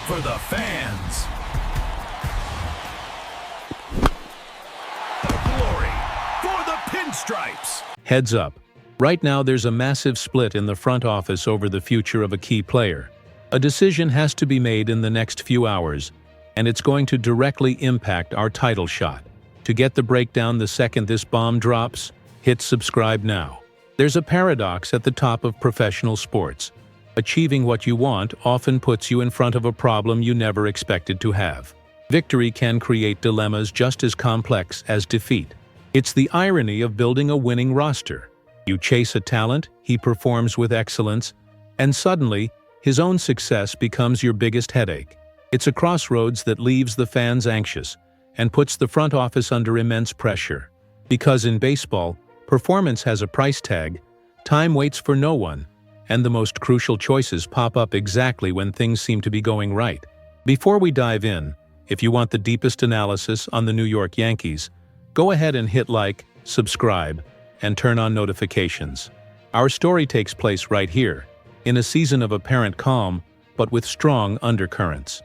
for the fans. The glory for the pinstripes. Heads up. Right now there's a massive split in the front office over the future of a key player. A decision has to be made in the next few hours, and it's going to directly impact our title shot. To get the breakdown the second this bomb drops, hit subscribe now. There's a paradox at the top of professional sports. Achieving what you want often puts you in front of a problem you never expected to have. Victory can create dilemmas just as complex as defeat. It's the irony of building a winning roster. You chase a talent, he performs with excellence, and suddenly, his own success becomes your biggest headache. It's a crossroads that leaves the fans anxious and puts the front office under immense pressure. Because in baseball, performance has a price tag, time waits for no one, and the most crucial choices pop up exactly when things seem to be going right. Before we dive in, if you want the deepest analysis on the New York Yankees, go ahead and hit like, subscribe, and turn on notifications. Our story takes place right here, in a season of apparent calm, but with strong undercurrents.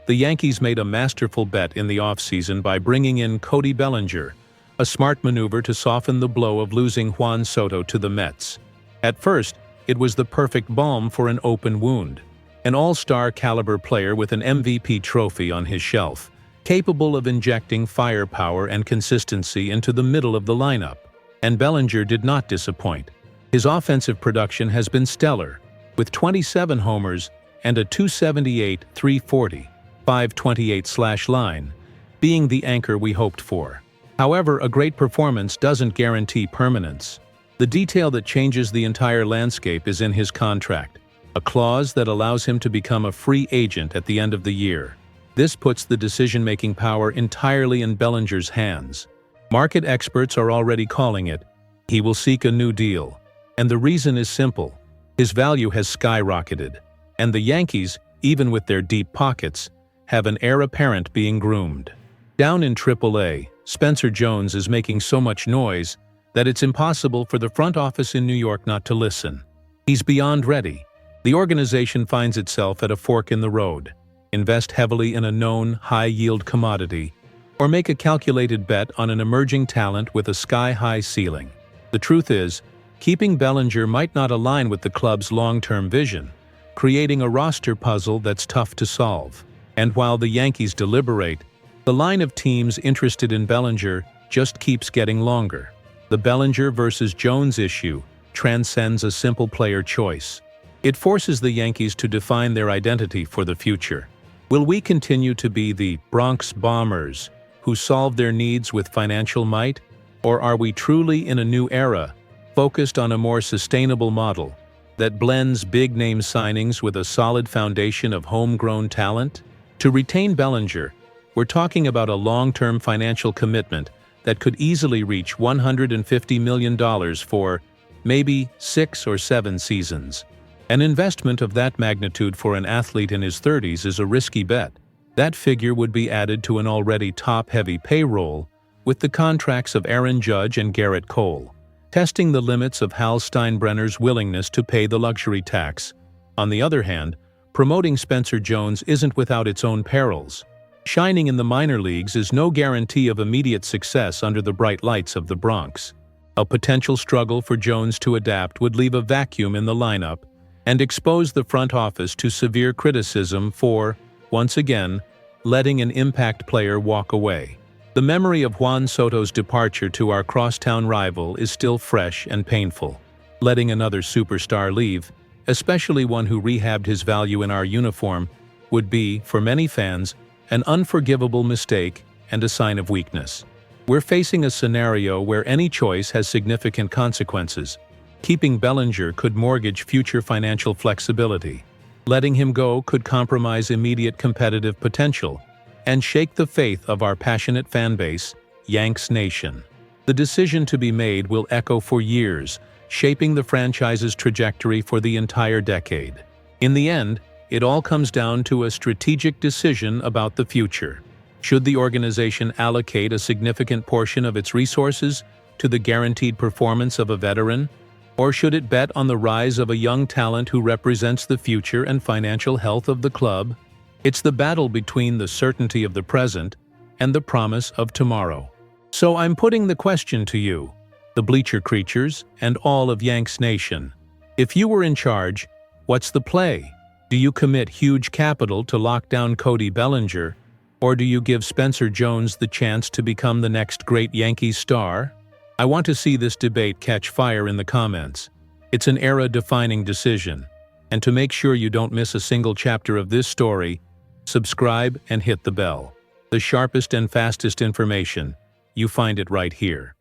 The Yankees made a masterful bet in the offseason by bringing in Cody Bellinger, a smart maneuver to soften the blow of losing Juan Soto to the Mets. At first, it was the perfect balm for an open wound. An all-star caliber player with an MVP trophy on his shelf, capable of injecting firepower and consistency into the middle of the lineup. And Bellinger did not disappoint. His offensive production has been stellar, with 27 homers and a 278, 340, 528 line, being the anchor we hoped for. However, a great performance doesn't guarantee permanence. The detail that changes the entire landscape is in his contract, a clause that allows him to become a free agent at the end of the year. This puts the decision-making power entirely in Bellinger's hands. Market experts are already calling it. He will seek a new deal. And the reason is simple. His value has skyrocketed. And the Yankees, even with their deep pockets, have an heir apparent being groomed. Down in AAA, Spencer Jones is making so much noise that it's impossible for the front office in New York not to listen. He's beyond ready. The organization finds itself at a fork in the road. Invest heavily in a known, high-yield commodity, or make a calculated bet on an emerging talent with a sky-high ceiling. The truth is, keeping Bellinger might not align with the club's long-term vision, creating a roster puzzle that's tough to solve. And while the Yankees deliberate, the line of teams interested in Bellinger just keeps getting longer. The Bellinger versus Jones issue transcends a simple player choice. It forces the Yankees to define their identity for the future. Will we continue to be the Bronx Bombers who solve their needs with financial might? Or are we truly in a new era, focused on a more sustainable model that blends big-name signings with a solid foundation of homegrown talent? To retain Bellinger, we're talking about a long-term financial commitment that could easily reach $150 million for maybe 6 or 7 seasons. An investment of that magnitude for an athlete in his 30s is a risky bet. That figure would be added to an already top-heavy payroll with the contracts of Aaron Judge and Garrett Cole, testing the limits of Hal Steinbrenner's willingness to pay the luxury tax. On the other hand, promoting Spencer Jones isn't without its own perils. Shining in the minor leagues is no guarantee of immediate success under the bright lights of the Bronx. A potential struggle for Jones to adapt would leave a vacuum in the lineup and expose the front office to severe criticism for, once again, letting an impact player walk away. The memory of Juan Soto's departure to our crosstown rival is still fresh and painful. Letting another superstar leave, especially one who rehabbed his value in our uniform, would be, for many fans, an unforgivable mistake and a sign of weakness. We're facing a scenario where any choice has significant consequences. Keeping Bellinger could mortgage future financial flexibility. Letting him go could compromise immediate competitive potential and shake the faith of our passionate fan base, Yanks Nation. The decision to be made will echo for years, shaping the franchise's trajectory for the entire decade. In the end, it all comes down to a strategic decision about the future. Should the organization allocate a significant portion of its resources to the guaranteed performance of a veteran? Or should it bet on the rise of a young talent who represents the future and financial health of the club? It's the battle between the certainty of the present and the promise of tomorrow. So I'm putting the question to you, the Bleacher Creatures, and all of Yanks Nation. If you were in charge, what's the play? Do you commit huge capital to lock down Cody Bellinger, or do you give Spencer Jones the chance to become the next great Yankees star? I want to see this debate catch fire in the comments. It's an era-defining decision, and to make sure you don't miss a single chapter of this story, subscribe and hit the bell. The sharpest and fastest information, you find it right here.